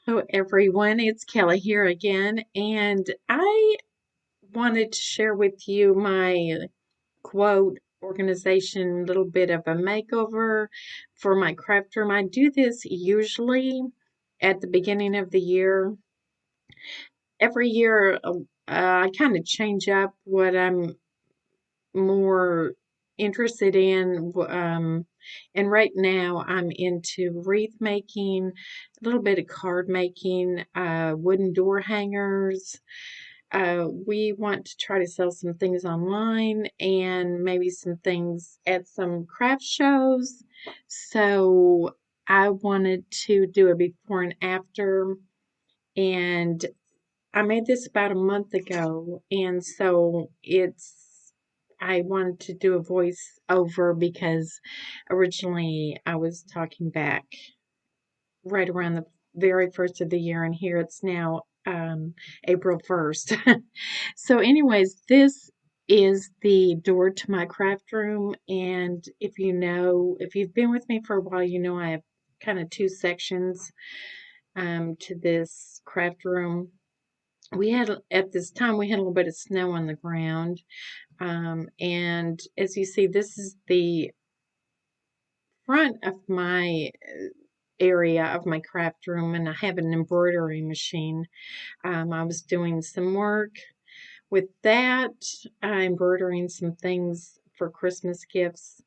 Hello, everyone. It's Kelly here again, and I wanted to share with you my quote organization, little bit of a makeover for my craft room. I do this usually at the beginning of the year. Every year, I kind of change up what I'm more interested in. And right now I'm into wreath making, a little bit of card making, wooden door hangers. We want to try to sell some things online and maybe some things at some craft shows. So I wanted to do a before and after, and I made this about a month ago, and so I wanted to do a voice over because originally I was talking back right around the very first of the year, and here it's now April 1st. So, anyways, this is the door to my craft room, and if you've been with me for a while, you know I have kind of two sections to this craft room. At this time we had a little bit of snow on the ground, and as you see, this is the front of my area of my craft room, and I have an embroidery machine. I was doing some work with that, embroidering some things for Christmas gifts.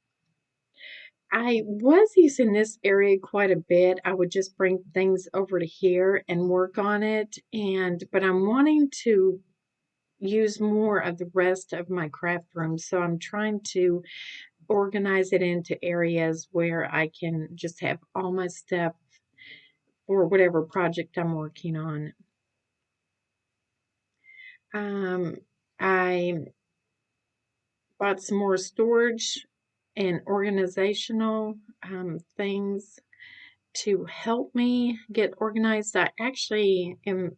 I was using this area quite a bit. I would just bring things over to here and work on it, but I'm wanting to use more of the rest of my craft room. So I'm trying to organize it into areas where I can just have all my stuff for whatever project I'm working on. Um, I bought some more storage and organizational things to help me get organized. I actually am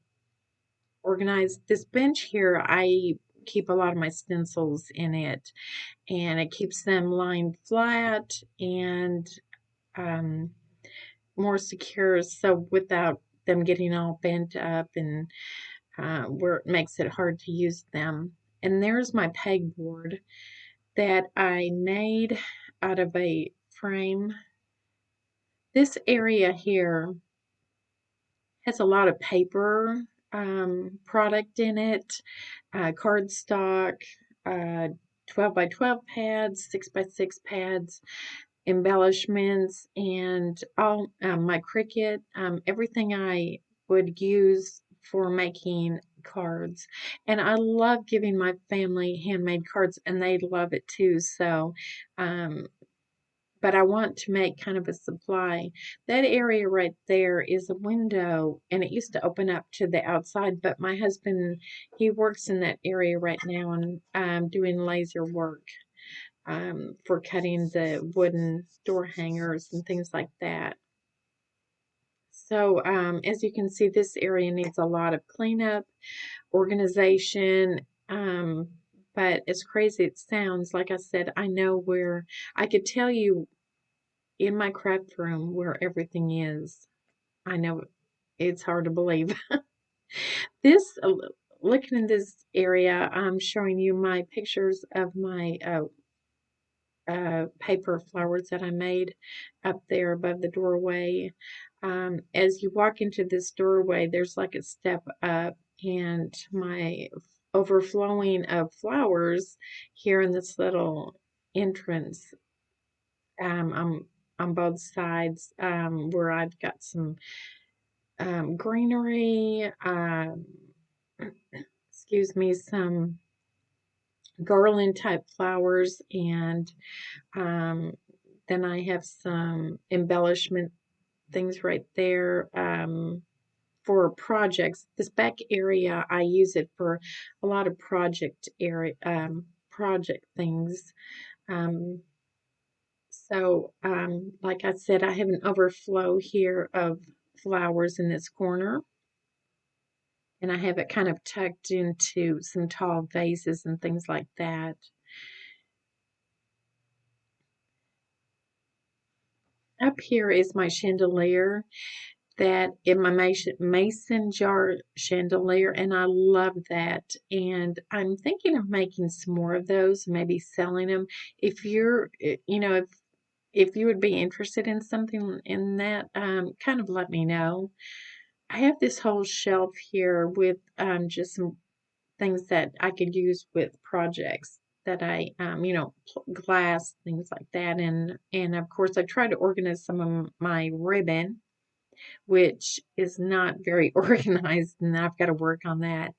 organized. This bench here, I keep a lot of my stencils in it, and it keeps them lined flat and um, more secure, so without them getting all bent up and where it makes it hard to use them. And there's my pegboard that I made out of a frame. This area here has a lot of paper product in it, cardstock, uh, 12 by 12 pads, 6 by 6 pads, embellishments, and all my Cricut, everything I would use for making cards. And I love giving my family handmade cards, and they love it too. So, um, but I want to make kind of a supply. That area right there is a window, and it used to open up to the outside, but my husband, he works in that area right now and doing laser work for cutting the wooden door hangers and things like that. So, as you can see, this area needs a lot of cleanup, organization, but as crazy it sounds, like I said, I know where I could tell you in my craft room where everything is. I know it's hard to believe. This, looking in this area, I'm showing you my pictures of my paper flowers that I made up there above the doorway. As you walk into this doorway, there's like a step up, and my overflowing of flowers here in this little entrance on both sides, where I've got some greenery, excuse me, some garland type flowers, and um, then I have some embellishment things right there for projects. This back area, I use it for a lot of project things. Um, like I said, I have an overflow here of flowers in this corner, and I have it kind of tucked into some tall vases and things like that. Up here is my chandelier that in my mason jar chandelier, and I love that. And I'm thinking of making some more of those, maybe selling them. If you're, if you would be interested in something in that, kind of let me know. I have this whole shelf here with just some things that I could use with projects that glass, things like that. And of course, I try to organize some of my ribbon, which is not very organized, and I've got to work on that.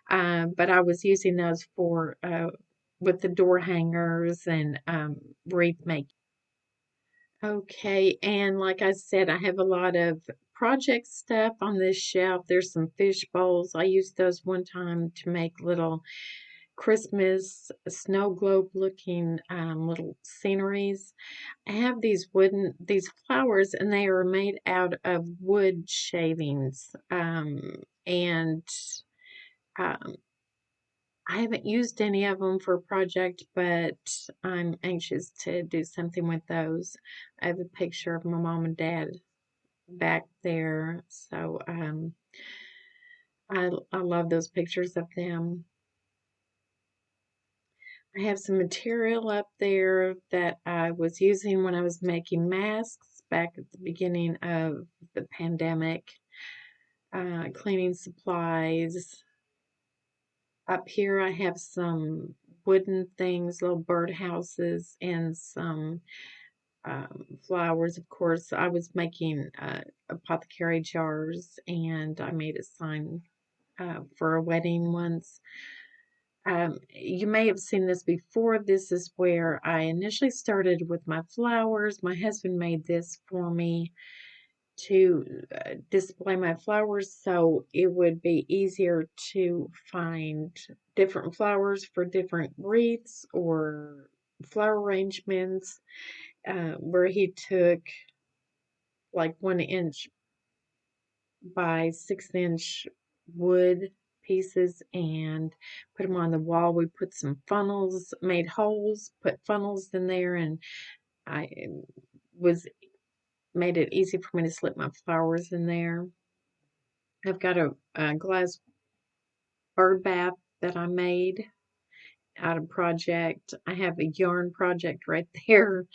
But I was using those for with the door hangers and wreath making. Okay, and like I said, I have a lot of project stuff on this shelf. There's some fish bowls. I used those one time to make little Christmas snow globe looking little sceneries. I have these flowers, and they are made out of wood shavings. And um, I haven't used any of them for a project, but I'm anxious to do something with those. I have a picture of my mom and dad back there, so I love those pictures of them. I have some material up there that I was using when I was making masks back at the beginning of the pandemic. Cleaning supplies. Up here I have some wooden things, little birdhouses, and some flowers. Of course, I was making apothecary jars, and I made a sign for a wedding once. You may have seen this before. This is where I initially started with my flowers. My husband made this for me to display my flowers so it would be easier to find different flowers for different wreaths or flower arrangements, where he took like 1 inch by 6 inch wood pieces and put them on the wall. We put some funnels, made holes, put funnels in there, and I was made it easy for me to slip my flowers in there. I've got a glass bird bath that I made out of project. I have a yarn project right there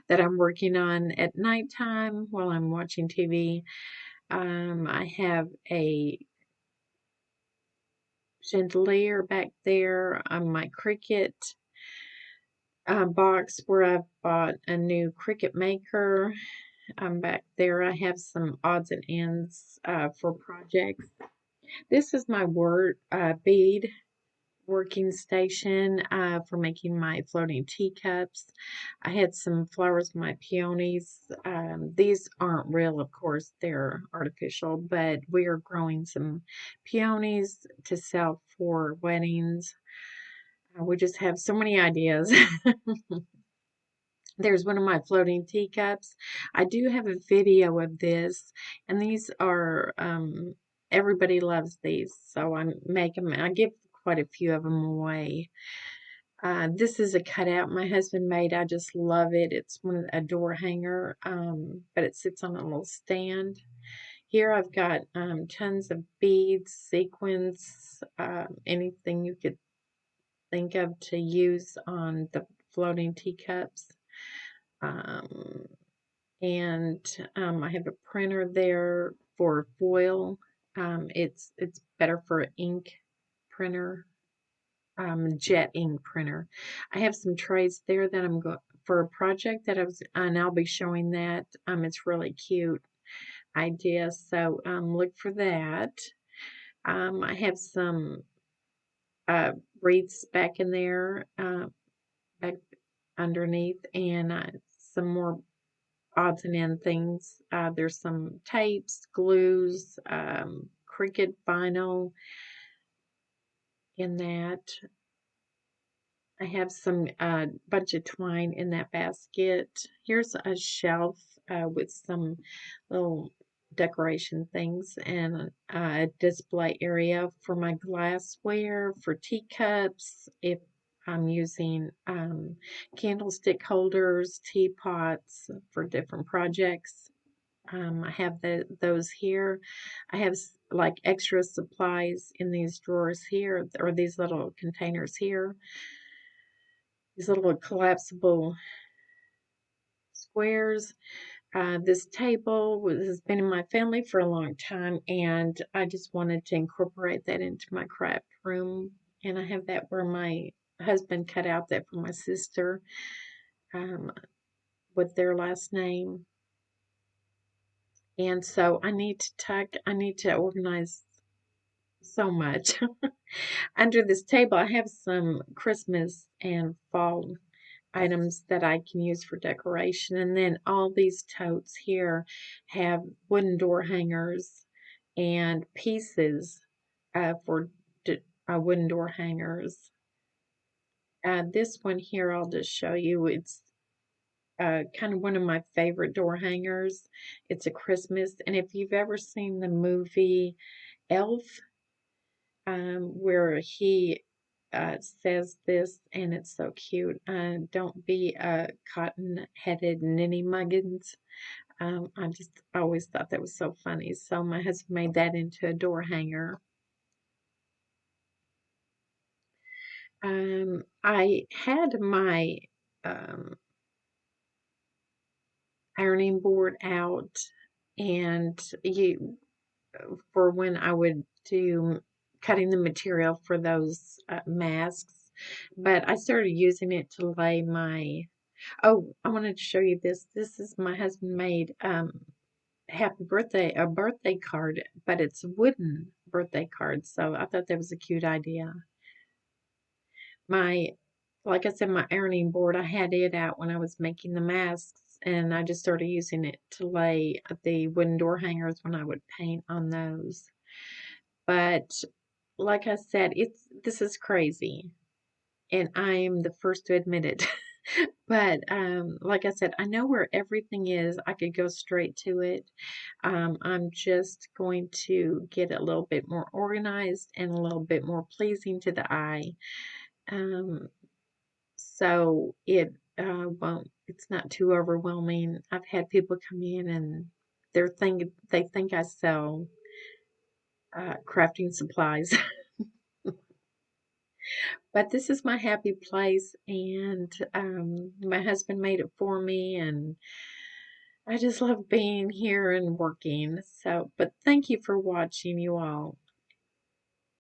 that I'm working on at nighttime while I'm watching TV. I have a chandelier back there on my Cricut box where I've bought a new Cricut maker. Back there I have some odds and ends for projects. This is my word bead working station for making my floating teacups. I had some flowers, my peonies. These aren't real, of course, they're artificial, but we are growing some peonies to sell for weddings. We just have so many ideas. There's one of my floating teacups. I do have a video of this, and these are, everybody loves these, so I give quite a few of them away. This is a cutout my husband made. I just love it. It's a door hanger, but it sits on a little stand. Here I've got tons of beads, sequins, anything you could think of to use on the floating teacups. Um, and I have a printer there for foil. It's better for ink printer, jet ink printer. I have some trays there that I'm going for a project that and I'll be showing that. It's really cute idea, so look for that. I have some wreaths back in there, back underneath, and some more odds and end things. There's some tapes, glues, Cricut vinyl in that. I have some bunch of twine in that basket. Here's a shelf with some little decoration things and a display area for my glassware, for teacups, if I'm using candlestick holders, teapots for different projects. I have those here. I have like extra supplies in these drawers here, or these little containers here. These little collapsible squares. This table has been in my family for a long time, and I just wanted to incorporate that into my craft room. And I have that where my husband cut out that for my sister um, with their last name. And so I need to organize so much. Under this table, I have some Christmas and fall items that I can use for decoration. And then all these totes here have wooden door hangers and pieces for wooden door hangers. This one here, I'll just show you. It's kind of one of my favorite door hangers. It's a Christmas, and if you've ever seen the movie Elf, where he says this, and it's so cute. Don't be a cotton-headed ninny muggins. I just always thought that was so funny. So my husband made that into a door hanger. I had my um, ironing board out, and for when I would do cutting the material for those masks, but I started using it to lay my. Oh, I wanted to show you this. This is my husband made happy birthday, a birthday card, but it's a wooden birthday card. So I thought that was a cute idea. My, like I said, my ironing board, I had it out when I was making the masks, and I just started using it to lay the wooden door hangers when I would paint on those. But like I said, this is crazy, and I am the first to admit it. But like I said, I know where everything is. I could go straight to it. I'm just going to get it a little bit more organized and a little bit more pleasing to the eye. Um, so it's not too overwhelming. I've had people come in and they think I sell crafting supplies. But this is my happy place, and my husband made it for me, and I just love being here and working. So, but thank you for watching, you all.